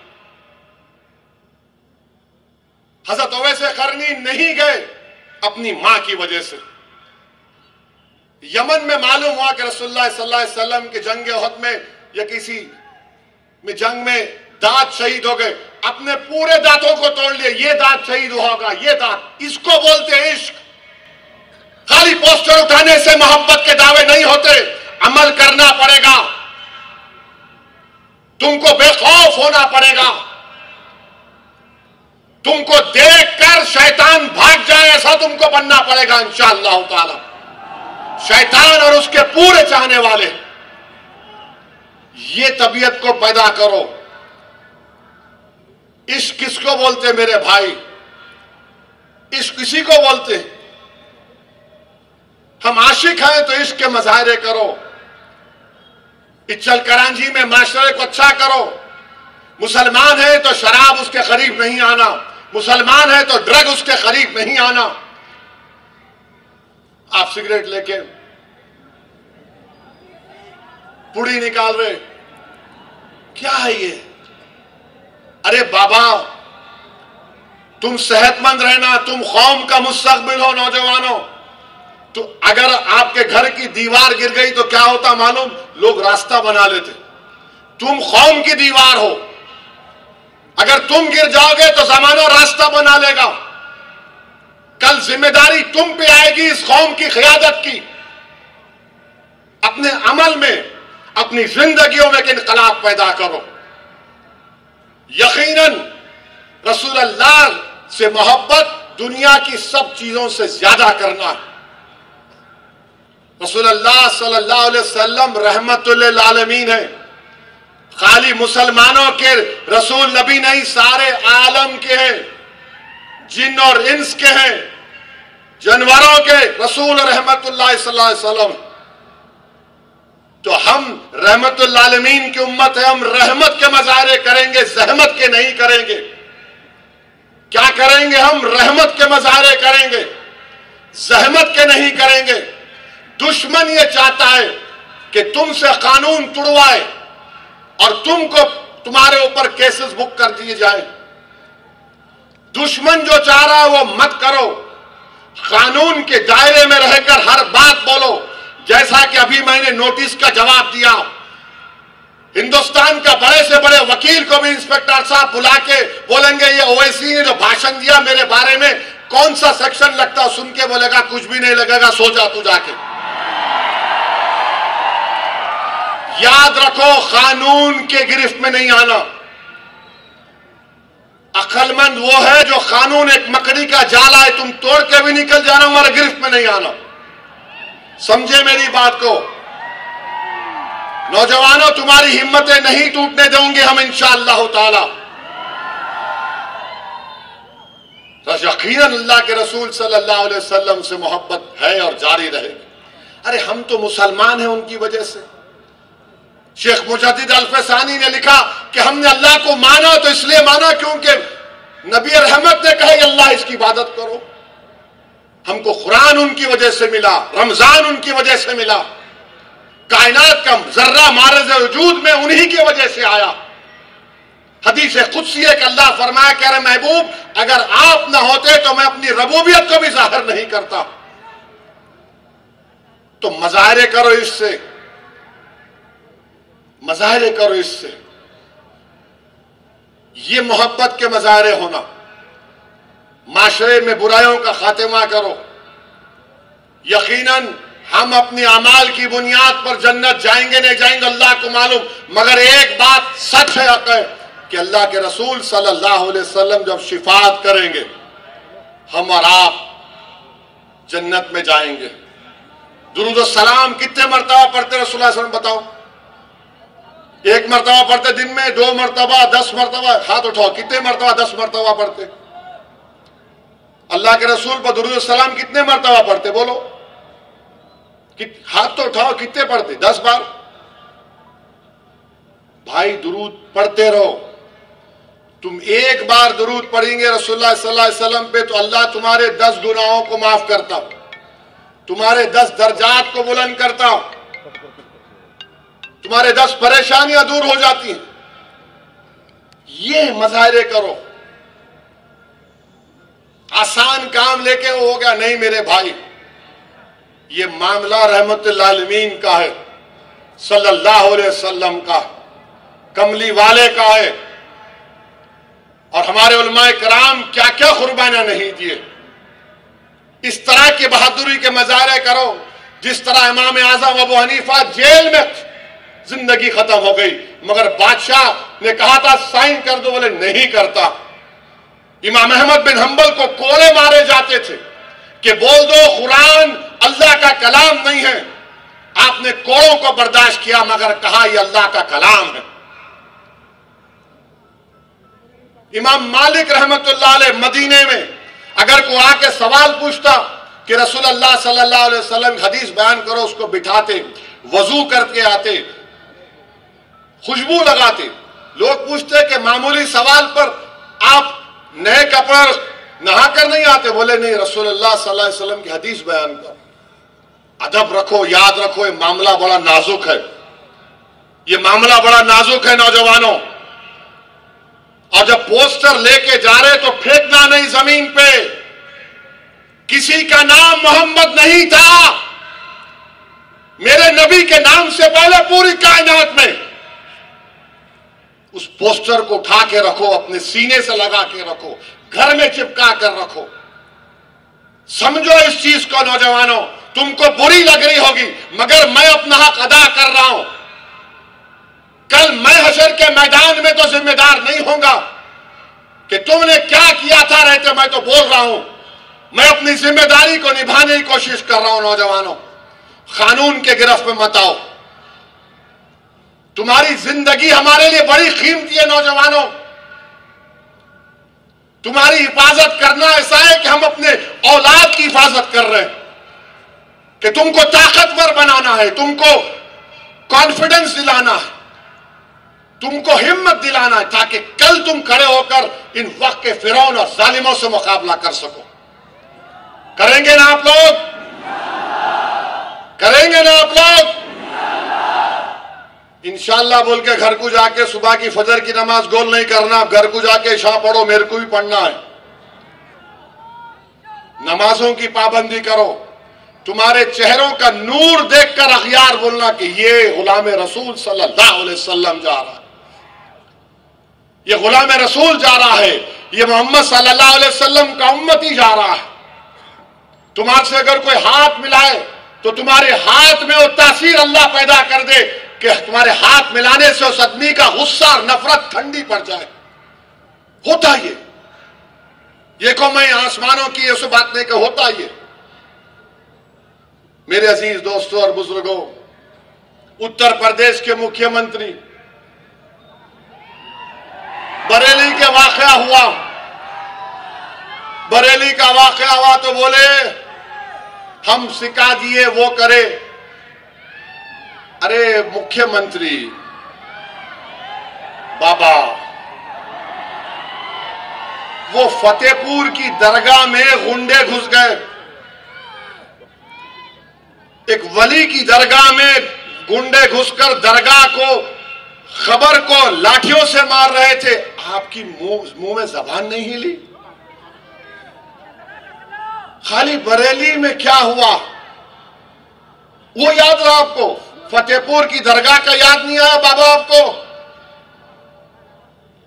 हजरत उवैस करनी नहीं गए अपनी मां की वजह से। यमन में मालूम हुआ कि रसूलुल्लाह सल्लल्लाहु अलैहि वसल्लम के जंग उहद में या किसी में जंग में दांत शहीद हो गए, अपने पूरे दांतों को तोड़ लिए। ये दांत शहीद होगा, ये दांत, इसको बोलते हैं इश्क। खाली पोस्टर उठाने से मोहब्बत के दावे नहीं होते, अमल करना पड़ेगा। तुमको बेखौफ होना पड़ेगा। तुमको देखकर शैतान भाग जाए ऐसा तुमको बनना पड़ेगा इंशाअल्लाह ताला। शैतान और उसके पूरे चाहने वाले, ये तबीयत को पैदा करो। इश्क किसको बोलते मेरे भाई? इश्क किसी को बोलते? हम आशिक हैं तो इश्क के मजाहरे करो। इच्चल करांजी में माशरे को अच्छा करो। मुसलमान है तो शराब उसके करीब नहीं आना, मुसलमान है तो ड्रग उसके करीब नहीं आना। आप सिगरेट लेके पुड़ी निकाल रहे, क्या है ये? अरे बाबा, तुम सेहतमंद रहना, तुम कौम का मुस्तकबिल हो नौजवानों। तो अगर आपके घर की दीवार गिर गई तो क्या होता मालूम? लोग रास्ता बना लेते। तुम कौम की दीवार हो, अगर तुम गिर जाओगे तो जमाना रास्ता बना लेगा। कल जिम्मेदारी तुम पे आएगी इस कौम की क़ियादत की। अपने अमल में, अपनी जिंदगियों में एक इनकलाब पैदा करो। यकीनन रसूल अल्लाह से मोहब्बत दुनिया की सब चीजों से ज्यादा करना है। रसूल अल्लाह सल्लल्लाहु अलैहि वसल्लम रहमतुल लिल आलमीन है। खाली मुसलमानों के रसूल नबी नहीं, सारे आलम के हैं, जिन और इंस के हैं, जानवरों के रसूल रहमतुल्लाह सल्लल्लाहु अलैहि वसल्लम। तो हम रहमतुल आलमीन की उम्मत है, हम रहमत के मजारे करेंगे, जहमत के नहीं करेंगे। क्या करेंगे? हम रहमत के मजारे करेंगे, जहमत के नहीं करेंगे। दुश्मन ये चाहता है कि तुमसे कानून तुड़वाए और तुमको तुम्हारे ऊपर केसेस बुक कर दिए जाए। दुश्मन जो चाह रहा है वो मत करो, कानून के दायरे में रहकर हर बात बोलो। जैसा कि अभी मैंने नोटिस का जवाब दिया, हिंदुस्तान का बड़े से बड़े वकील को भी इंस्पेक्टर साहब बुला के बोलेंगे ये ओवैसी ने जो भाषण दिया मेरे बारे में कौन सा सेक्शन लगता, सुन के बोलेगा कुछ भी नहीं लगेगा, सो जा तू जाके। याद रखो, कानून के गिरफ्त में नहीं आना। अक्लमंद वो है जो कानून एक मकड़ी का जाला है, तुम तोड़ के भी निकल जाना, हमारे गिरफ्त में नहीं आना। समझे मेरी बात को? नौजवानों, तुम्हारी हिम्मतें नहीं टूटने देंगे हम इंशाअल्लाह ताला। यकीनन अल्लाह के रसूल सल्लल्लाहु अलैहि वसल्लम से मोहब्बत है और जारी रहेगी। अरे हम तो मुसलमान हैं उनकी वजह से। शेख मुजद्दिद अल-फसानी ने लिखा कि हमने अल्लाह को माना तो इसलिए माना क्योंकि नबी रहमत ने कहा अल्लाह इसकी इबादत करो। हमको कुरान उनकी वजह से मिला, रमजान उनकी वजह से मिला, कायनात का जर्रा मारज़ वजूद में उन्हीं की वजह से आया। हदीस कुदसी है कि अल्लाह फरमाया कह रहे महबूब अगर आप ना होते तो मैं अपनी रबूबियत को भी जाहिर नहीं करता। तो मज़ाहिरे करो इससे, मज़ाहिरे करो इससे। ये मोहब्बत के मज़ाहिरे होना। माशरे में बुराइयों का खात्मा करो। यकीनन हम अपनी अमाल की बुनियाद पर जन्नत जाएंगे नहीं जाएंगे अल्लाह को मालूम, मगर एक बात सच है कि अल्लाह के रसूल सल्लल्लाहु अलैहि वसल्लम जब शिफात करेंगे हम और आप जन्नत में जाएंगे। दुरूद सलाम कितने मरतबा पढ़ते रसूलुल्लाह सल्लल्लाहु अलैहि वसल्लम बताओ? एक मरतबा पढ़ते दिन में, 2 मरतबा, 10 मरतबा? हाथ उठाओ, कितने मरतबा? 10 मरतबा पढ़ते। अल्लाह के रसूल पर दुरूद सलाम कितने मरतबा पढ़ते बोलो? हाथ तो उठाओ, कितने पढ़ते? 10 बार। भाई दुरूद पढ़ते रहो। तुम एक बार दुरूद पढ़ेंगे रसूलुल्लाह सल्लल्लाहु अलैहि वसल्लम पे तो अल्लाह तुम्हारे 10 गुनाहों को माफ करता, तुम्हारे 10 दर्जात को बुलंद करता, तुम्हारे 10 परेशानियां दूर हो जाती हैं। ये मज़ाहिरे करो। आसान काम लेके हो गया नहीं मेरे भाई, ये मामला रहमतुल आलमीन का है, सल्लल्लाहु अलैहि वसल्लम का, कमली वाले का है। और हमारे उलमाए कराम क्या क्या कुर्बानियां नहीं दिए। इस तरह की बहादुरी के मज़ाहिरे करो जिस तरह इमाम आज़म अबू हनीफा जेल में जिंदगी खत्म हो गई मगर बादशाह ने कहा था साइन कर दो, बोले नहीं करता। इमाम अहमद बिन हंबल को कोड़े मारे जाते थे कि बोल दो कुरान अल्लाह का कलाम नहीं है। आपने कोड़ों को बर्दाश्त किया मगर कहा यह अल्लाह का कलाम है। इमाम मालिक रहमतुल्लाह अलैह मदीने में अगर कोई आके सवाल पूछता कि रसूलुल्लाह सल्लल्लाहु अलैहि वसल्लम हदीस बयान करो, उसको बिठाते, वजू करके आते, खुशबू लगाते। लोग पूछते कि मामूली सवाल पर आप नए कपड़े नहाकर नहीं आते? बोले नहीं, रसूलुल्लाह सल्लल्लाहु अलैहि वसल्लम की हदीस बयान करो। अदब रखो, याद रखो, ये मामला बड़ा नाजुक है, ये मामला बड़ा नाजुक है नौजवानों। और जब पोस्टर लेके जा रहे तो फेंकना नहीं जमीन पे। किसी का नाम मोहम्मद नहीं था, मेरे नबी के नाम से पहले पूरी कायनात में। उस पोस्टर को उठा के रखो, अपने सीने से लगा के रखो, घर में चिपका कर रखो। समझो इस चीज को नौजवानों, तुमको बुरी लग रही होगी मगर मैं अपना हक अदा कर रहा हूं। कल मैं हशर के मैदान में तो जिम्मेदार नहीं होगा कि तुमने क्या किया था रहते। मैं तो बोल रहा हूं, मैं अपनी जिम्मेदारी को निभाने की कोशिश कर रहा हूं। नौजवानों, कानून के गिरफ्त में मत आओ। तुम्हारी जिंदगी हमारे लिए बड़ी कीमती है। नौजवानों, तुम्हारी हिफाजत करना ऐसा है कि हम अपने औलाद की हिफाजत कर रहे हैं, कि तुमको ताकतवर बनाना है, तुमको कॉन्फिडेंस दिलाना है, तुमको हिम्मत दिलाना है, ताकि कल तुम खड़े होकर इन वक्त के फिरौन और जालिमों से मुकाबला कर सको। करेंगे ना आप लोग? करेंगे ना आप लोग? इंशाअल्लाह बोल के घर को जाके सुबह की फजर की नमाज गोल नहीं करना। घर को जाके इशा पढ़ो, मेरे को भी पढ़ना है। नमाजों की पाबंदी करो। तुम्हारे चेहरों का नूर देखकर अखियार बोलना कि ये गुलाम रसूल सल्लल्लाहु अलैहि वसल्लम जा रहा है, ये गुलाम रसूल जा रहा है, ये मोहम्मद सल्लल्लाहु अलैहि वसल्लम का उम्मती जा रहा है। तुम्हारे से अगर कोई हाथ मिलाए तो तुम्हारे हाथ में वो तासीर अल्लाह पैदा कर दे कि तुम्हारे हाथ मिलाने से उस आदमी का गुस्सा और नफरत ठंडी पड़ जाए। होता ये को मैं आसमानों की उस बात नहीं, कि होता ये। मेरे अजीज दोस्तों और बुजुर्गों, उत्तर प्रदेश के मुख्यमंत्री, बरेली के वाकया हुआ, बरेली का वाकया हुआ तो बोले हम सिखा दिए वो करे। अरे मुख्यमंत्री बाबा, वो फतेहपुर की दरगाह में गुंडे घुस गए। एक वली की दरगाह में गुंडे घुसकर दरगाह को, खबर को लाठियों से मार रहे थे। आपकी मुंह में जबान नहीं हिली? खाली बरेली में क्या हुआ वो याद रहा आपको? फतेहपुर की दरगाह का याद नहीं आया बाबा आपको?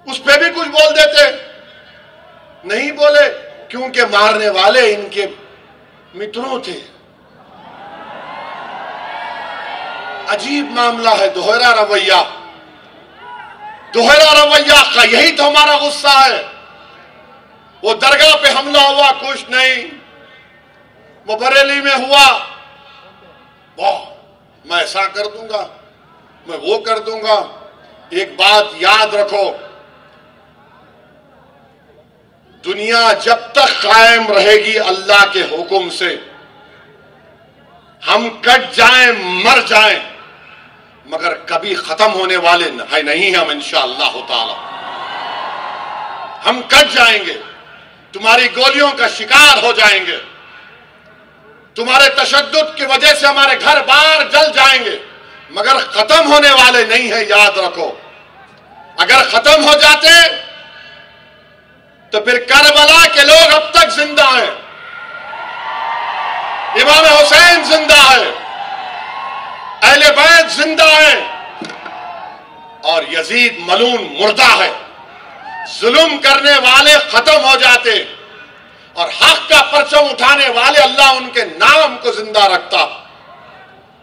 उस पे भी कुछ बोल देते, नहीं बोले, क्योंकि मारने वाले इनके मित्रों थे। अजीब मामला है। दोहरा रवैया, दोहरा रवैया का यही तो हमारा गुस्सा है। वो दरगाह पे हमला हुआ, कुछ नहीं। वो बरेली में हुआ, वाह मैं ऐसा कर दूंगा, मैं वो कर दूंगा। एक बात याद रखो, दुनिया जब तक कायम रहेगी अल्लाह के हुक्म से, हम कट जाएं मर जाएं, मगर कभी खत्म होने वाले नहीं हम इंशाअल्लाह ताला। हम कट जाएंगे, तुम्हारी गोलियों का शिकार हो जाएंगे, तुम्हारे तशद्दुद की वजह से हमारे घर बार जल जाएंगे, मगर खत्म होने वाले नहीं है। याद रखो, अगर खत्म हो जाते तो फिर करबला के लोग अब तक जिंदा हैं, इमाम हुसैन जिंदा है, अहले बैत जिंदा है, और यजीद मलून मुर्दा है। जुल्म करने वाले खत्म हो जाते और हक का परचम उठाने वाले अल्लाह उनके नाम को जिंदा रखता।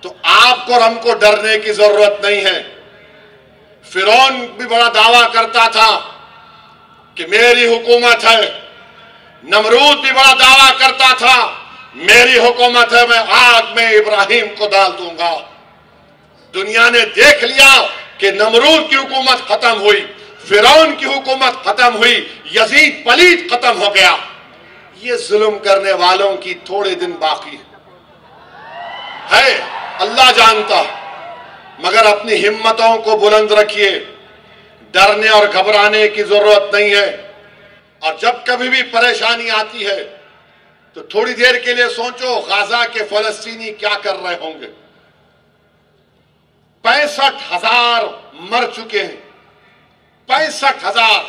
तो आपको और हमको डरने की जरूरत नहीं है। फिरौन भी बड़ा दावा करता था कि मेरी हुकूमत है, नमरूद भी बड़ा दावा करता था मेरी हुकूमत है, मैं आग में इब्राहिम को डाल दूंगा। दुनिया ने देख लिया कि नमरूद की हुकूमत खत्म हुई, फिरौन की हुकूमत खत्म हुई, यजीद पलीद खत्म हो गया। ये जुल्म करने वालों की थोड़े दिन बाकी है, अल्लाह जानता। मगर अपनी हिम्मतों को बुलंद रखिए, डरने और घबराने की जरूरत नहीं है। और जब कभी भी परेशानी आती है तो थोड़ी देर के लिए सोचो, गाजा के फलस्तीनी क्या कर रहे होंगे। 65,000 मर चुके हैं, 65,000।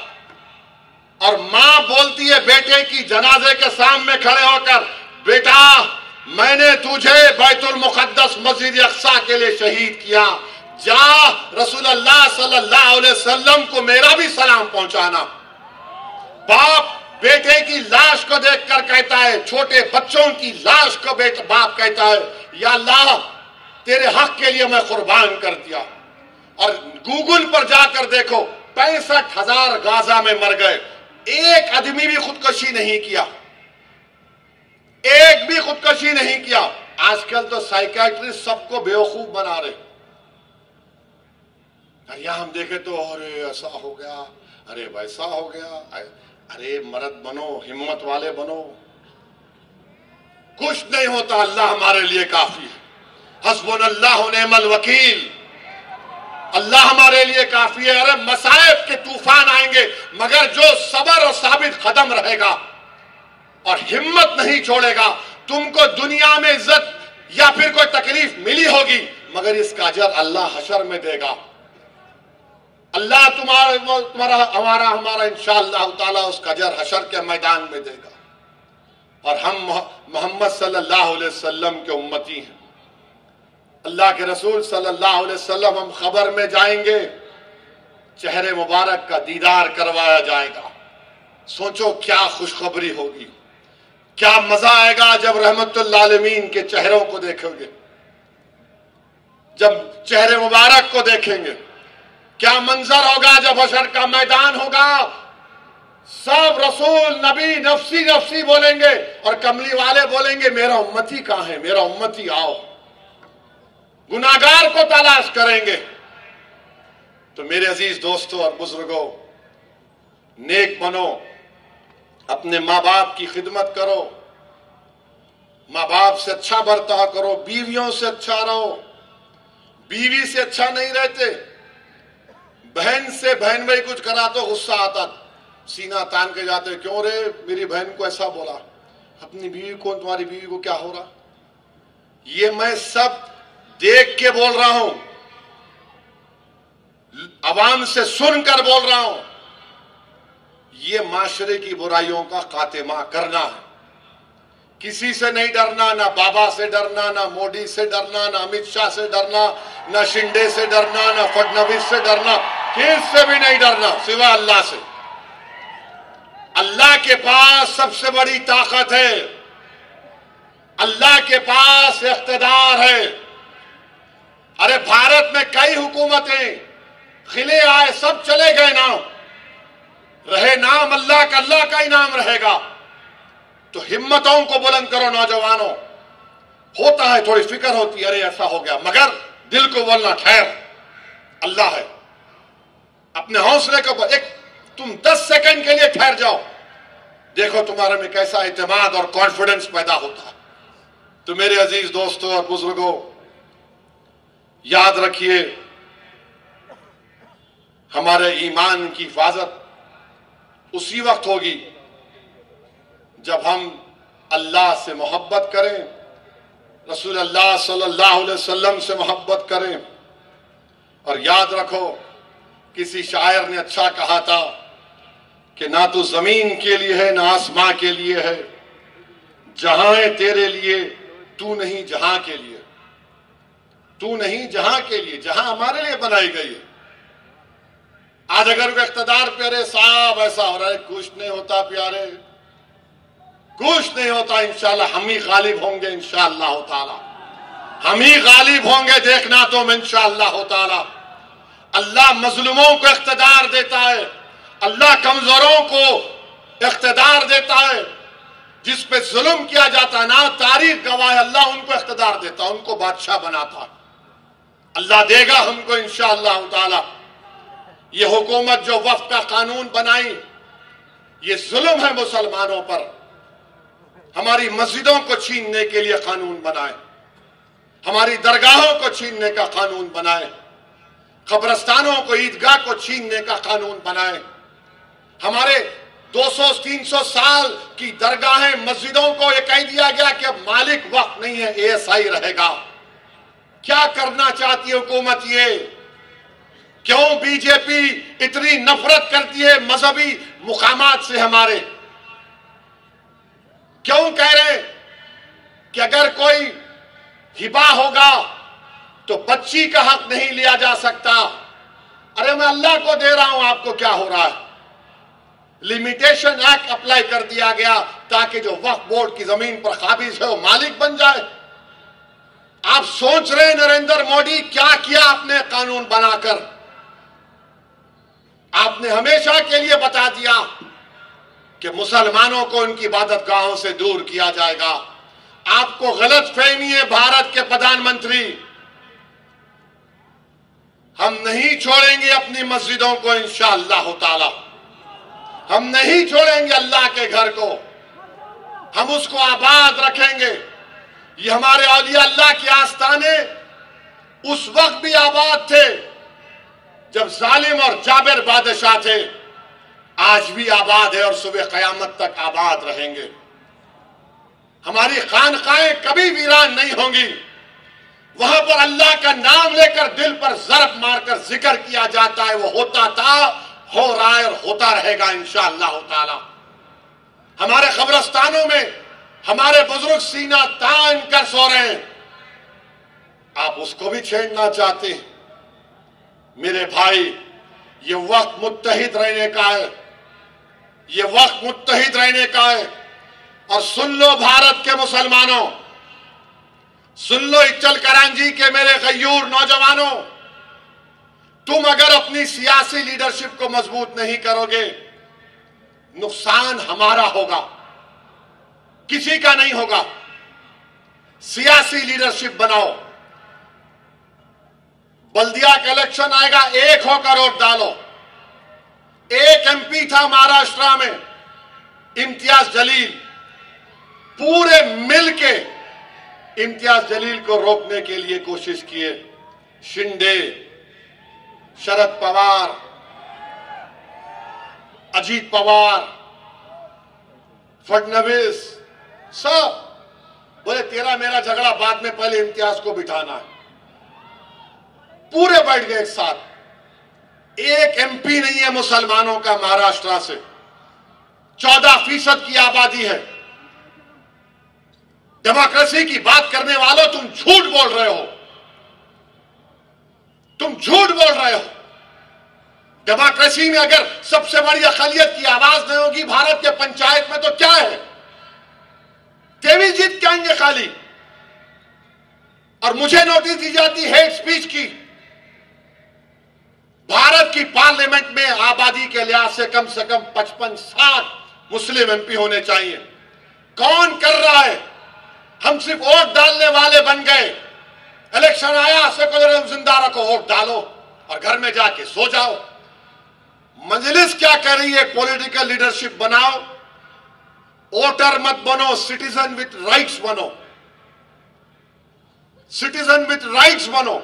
और मां बोलती है बेटे की जनाजे के सामने खड़े होकर, बेटा मैंने तुझे बैतुल मुकद्दस मस्जिद अक्सा के लिए शहीद किया, जा रसूलुल्लाह सल्लल्लाहु अलैहि वसल्लम को मेरा भी सलाम पहुंचाना। बाप बेटे की लाश को देखकर कहता है, छोटे बच्चों की लाश को बाप कहता है, या अल्लाह तेरे हक के लिए मैं कुर्बान कर दिया। और गूगल पर जाकर देखो 65,000 गाजा में मर गए, एक आदमी भी खुदकुशी नहीं किया, एक भी खुदकुशी नहीं किया। आजकल तो साइकियाट्रिस्ट सबको बेवकूफ बना रहे। यहां हम देखे तो अरे ऐसा हो गया, अरे वैसा हो गया, अरे मर्द बनो, हिम्मत वाले बनो। कुछ नहीं होता, अल्लाह हमारे लिए काफी है। हस्बुनल्लाह व निअमल वकील, अल्लाह हमारे लिए काफी है। अरे मसाइब के तूफान आएंगे, मगर जो सबर और साबित कदम रहेगा और हिम्मत नहीं छोड़ेगा, तुमको दुनिया में इज्जत या फिर कोई तकलीफ मिली होगी, मगर इसका अजर अल्लाह हशर में देगा। अल्लाह तुम्हारा हमारा इंशाअल्लाह ताला उसका अजर हशर के मैदान में देगा। और हम मोहम्मद सल्लल्लाहु अलैहि वसल्लम के उम्मती हैं। अल्लाह के रसूल सल्लल्लाहु अलैहि वसल्लम, हम खबर में जाएंगे, चेहरे मुबारक का दीदार करवाया जाएगा। सोचो क्या खुशखबरी होगी, क्या मजा आएगा जब रहमतुल आलमीन के चेहरों को देखोगे, जब चेहरे मुबारक को देखेंगे। क्या मंजर होगा जब हशर का मैदान होगा, सब रसूल नबी नफसी नफसी बोलेंगे और कमली वाले बोलेंगे मेरा उम्मती कहां है, मेरा उम्मती आओ। गुनाहगार को तलाश करेंगे। तो मेरे अजीज दोस्तों और बुजुर्गों, नेक बनो, अपने माँ बाप की खिदमत करो, माँ बाप से अच्छा बर्ताव करो, बीवियों से अच्छा रहो। बीवी से अच्छा नहीं रहते, बहन से बहन भाई कुछ करा तो गुस्सा आता, सीना तान के जाते, क्यों रे मेरी बहन को ऐसा बोला, अपनी बीवी को, तुम्हारी बीवी को क्या हो रहा। ये मैं सब देख के बोल रहा हूं, अवाम से सुनकर बोल रहा हूं। ये माशरे की बुराइयों का खात्मा करना है। किसी से नहीं डरना, ना बाबा से डरना, ना मोदी से डरना, ना अमित शाह से डरना, ना शिंदे से डरना, ना फडणवीस से डरना, किससे भी नहीं डरना सिवा अल्लाह से। अल्लाह के पास सबसे बड़ी ताकत है, अल्लाह के पास इख्तिदार है। अरे भारत में कई हुकूमतें खिले आए, सब चले गए नाम, रहे नाम अल्लाह का, अल्लाह का ही नाम रहेगा। तो हिम्मतों को बुलंद करो नौजवानों। होता है थोड़ी फिक्र होती है, अरे ऐसा हो गया, मगर दिल को बोलना ठहर, अल्लाह है। अपने हौसले को एक तुम 10 सेकंड के लिए ठहर जाओ, देखो तुम्हारे में कैसा इत्मीनान और कॉन्फिडेंस पैदा होता है। तो मेरे अजीज दोस्तों और बुजुर्गों, याद रखिए, हमारे ईमान की हिफाजत उसी वक्त होगी जब हम अल्लाह से मोहब्बत करें, रसूल अल्लाह सल्लल्लाहु अलैहि वसल्लम से मोहब्बत करें। और याद रखो, किसी शायर ने अच्छा कहा था कि ना तो जमीन के लिए है ना आसमां के लिए है, जहां है तेरे लिए, तू नहीं जहां के लिए, तू नहीं जहां के लिए, जहां हमारे लिए बनाई गई है। आज अगर वो इख्तिदार पे, अरे साहब ऐसा हो रहा है, कुछ नहीं होता प्यारे, कुछ नहीं होता, इंशाल्लाह हम ही गालिब होंगे, इंशाल्लाह ताला हम ही गालिब होंगे, देखना तुम इंशाल्लाह ताला। अल्लाह मजलूमों को इख्तिदार देता है, अल्लाह कमजोरों को इख्तिदार देता है। जिस पे जुल्म किया जाता ना, तारीख गवाह है, अल्लाह उनको इख्तिदार देता, उनको बादशाह बनाता। अल्लाह देगा हमको इंशाअल्लाह ताला। ये हुकूमत जो वफ्द का कानून बनाई, ये जुल्म है मुसलमानों पर। हमारी मस्जिदों को छीनने के लिए कानून बनाए, हमारी दरगाहों को छीनने का कानून बनाए, कब्रस्तानों को, ईदगाह को छीनने का कानून बनाए। हमारे 200-300 साल की दरगाहें, मस्जिदों को ये कह दिया गया कि अब मालिक वक्त नहीं है, एएसआई रहेगा। क्या करना चाहती है हुकूमत ये? क्यों बीजेपी इतनी नफरत करती है मजहबी मुकामात से हमारे? क्यों कह रहे कि अगर कोई हिबा होगा तो बच्ची का हक नहीं लिया जा सकता? अरे मैं अल्लाह को दे रहा हूं, आपको क्या हो रहा है? लिमिटेशन एक्ट अप्लाई कर दिया गया ताकि जो वक्फ बोर्ड की जमीन पर काबिज है वो मालिक बन जाए। आप सोच रहे हैं नरेंद्र नरेंद्र मोदी क्या किया आपने कानून बनाकर? आपने हमेशा के लिए बता दिया कि मुसलमानों को उनकी इबादतगाहों से दूर किया जाएगा। आपको गलत फहमी है भारत के प्रधानमंत्री। हम नहीं छोड़ेंगे अपनी मस्जिदों को इंशाअल्लाह ताला। हम नहीं छोड़ेंगे अल्लाह के घर को, हम उसको आबाद रखेंगे। ये हमारे औलिया अल्लाह के आस्थाने उस वक्त भी आबाद थे जब जालिम और जाबिर बादशाह थे, आज भी आबाद है और सुबह कयामत तक आबाद रहेंगे। हमारी खानकाएं कभी वीरान नहीं होंगी। वहां पर अल्लाह का नाम लेकर दिल पर ज़रब मारकर जिक्र किया जाता है। वो होता था, हो रहा है और होता रहेगा इंशाअल्लाह ताला। हमारे कब्रिस्तानों में हमारे बुजुर्ग सीना तान कर सो रहे हैं, आप उसको भी छेड़ना चाहते हैं। मेरे भाई, ये वक्त मुत्तहिद रहने का है, ये वक्त मुत्तहिद रहने का है। और सुन लो भारत के मुसलमानों, सुन लो इच्चल करांजी के मेरे गयूर नौजवानों, तुम अगर अपनी सियासी लीडरशिप को मजबूत नहीं करोगे, नुकसान हमारा होगा, किसी का नहीं होगा। सियासी लीडरशिप बनाओ। बल्दिया का इलेक्शन आएगा, एक होकर वोट डालो। एक एमपी था महाराष्ट्र में, इम्तियाज जलील, पूरे मिलके इम्तियाज जलील को रोकने के लिए कोशिश किए। शिंदे, शरद पवार, अजीत पवार, फडणवीस, सब बोले तेरा मेरा झगड़ा बाद में, पहले इम्तियाज को बिठाना है। पूरे बैठ गए एक साथ। एक एमपी नहीं है मुसलमानों का महाराष्ट्र से। 14% की आबादी है। डेमोक्रेसी की बात करने वालों, तुम झूठ बोल रहे हो, तुम झूठ बोल रहे हो। डेमोक्रेसी में अगर सबसे बड़ी अक़लियत की आवाज नहीं होगी भारत के पंचायत में, तो क्या है? देवी जीत जाएंगे खाली। और मुझे नोटिस दी जाती हेट स्पीच की। भारत की पार्लियामेंट में आबादी के लिहाज से कम 55-60 मुस्लिम एमपी होने चाहिए। कौन कर रहा है? हम सिर्फ वोट डालने वाले बन गए। इलेक्शन आया, सेकुलरिज्म जिंदा रखो, वोट डालो और घर में जाके सो जाओ। मजलिस क्या कर रही है? पॉलिटिकल लीडरशिप बनाओ, वोटर मत बनो, सिटीजन विथ राइट्स बनो। सिटीजन विथ राइट्स बनो।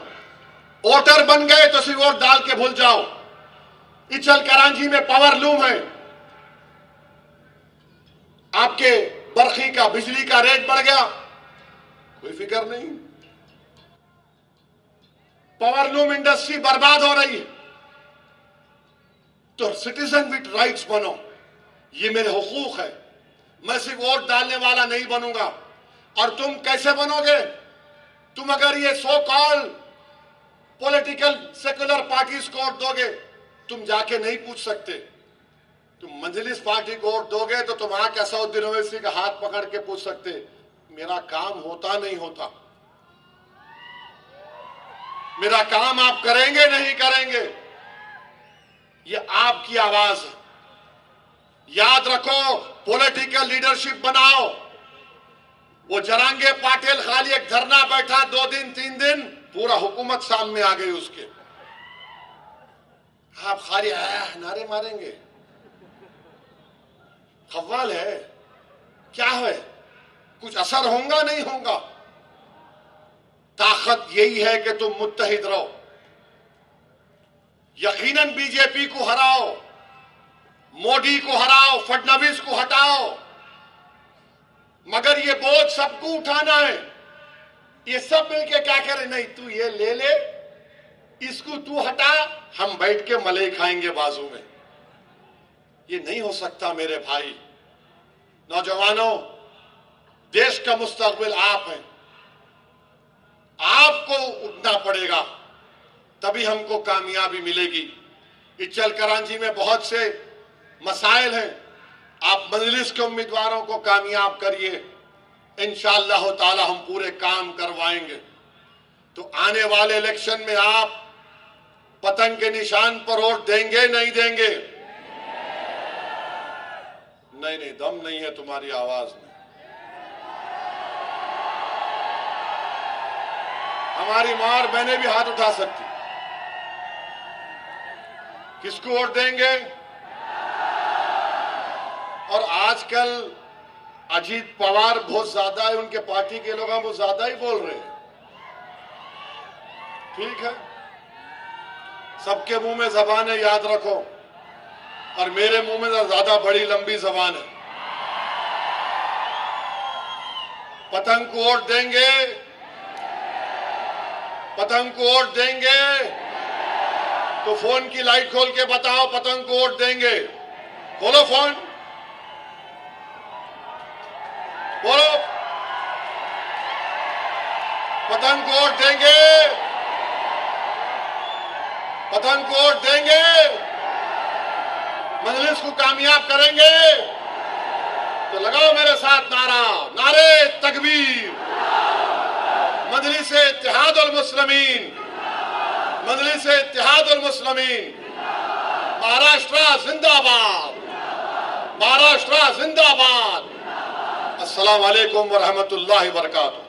वोटर बन गए तो सिर्फ वोट डाल के भूल जाओ। इच्चल करांजी में पावर लूम है, आपके बरखी का, बिजली का रेट बढ़ गया, कोई फिक्र नहीं। पावर लूम इंडस्ट्री बर्बाद हो रही है। तो सिटीजन विथ राइट्स बनो, ये मेरे हुकूक है। मैं सिर्फ वोट डालने वाला नहीं बनूंगा। और तुम कैसे बनोगे? तुम अगर ये सो कॉल पॉलिटिकल सेकुलर पार्टीज को वोट दोगे, तुम जाके नहीं पूछ सकते। तुम मजलिस पार्टी को वोट दोगे तो तुम आके असदुद्दीन ओवैसी का हाथ पकड़ के पूछ सकते, मेरा काम होता नहीं होता, मेरा काम आप करेंगे नहीं करेंगे। ये आपकी आवाज है। याद रखो, पॉलिटिकल लीडरशिप बनाओ। वो जरांगे पाटिल खाली एक धरना बैठा 2 दिन 3 दिन, पूरा हुकूमत सामने आ गई उसके। आप खाली नारे मारेंगे, खव्वाल है क्या है? कुछ असर होगा नहीं होगा। ताकत यही है कि तुम मुत्तहिद रहो। यकीनन बीजेपी को हराओ, मोदी को हराओ, फडणवीस को हटाओ, मगर ये बोझ सबको उठाना है। ये सब मिलके क्या करें? नहीं, तू ये ले ले, इसको तू हटा, हम बैठ के मलई खाएंगे बाजू में। ये नहीं हो सकता मेरे भाई। नौजवानों, देश का मुस्तकबिल आप हैं। आपको उठना पड़ेगा, तभी हमको कामयाबी मिलेगी। इच्चल करांजी में बहुत से मसाइल हैं। आप मजलिस के उम्मीदवारों को कामयाब करिए, इंशाअल्लाह ताला हम पूरे काम करवाएंगे। तो आने वाले इलेक्शन में आप पतंग के निशान पर वोट देंगे नहीं देंगे? नहीं, दम नहीं है तुम्हारी आवाज में। हमारी मां और बहनें भी हाथ उठा सकती। किसको वोट देंगे? और आजकल अजीत पवार बहुत ज्यादा है, उनके पार्टी के लोग वो ज्यादा ही बोल रहे हैं। ठीक है, सबके मुंह में जबान है, याद रखो, और मेरे मुंह में ज्यादा बड़ी लंबी जबान है। पतंग को वोट देंगे, पतंग को वोट देंगे तो फोन की लाइट खोल के बताओ, पतंग को वोट देंगे। खोलो फोन, बोलो, पतंग को वोट देंगे, पतंग को वोट देंगे, मजलिस को कामयाब करेंगे। तो लगाओ मेरे साथ नारा, नारे तकबीर, मजलिस इत्तेहादुल मुस्लिमीन, मजलिस इत्तेहादुल मुस्लिमीन, महाराष्ट्र जिंदाबाद, महाराष्ट्र जिंदाबाद। अस्सलाम वालेकुम व रहमतुल्लाहि व बरकातुहू।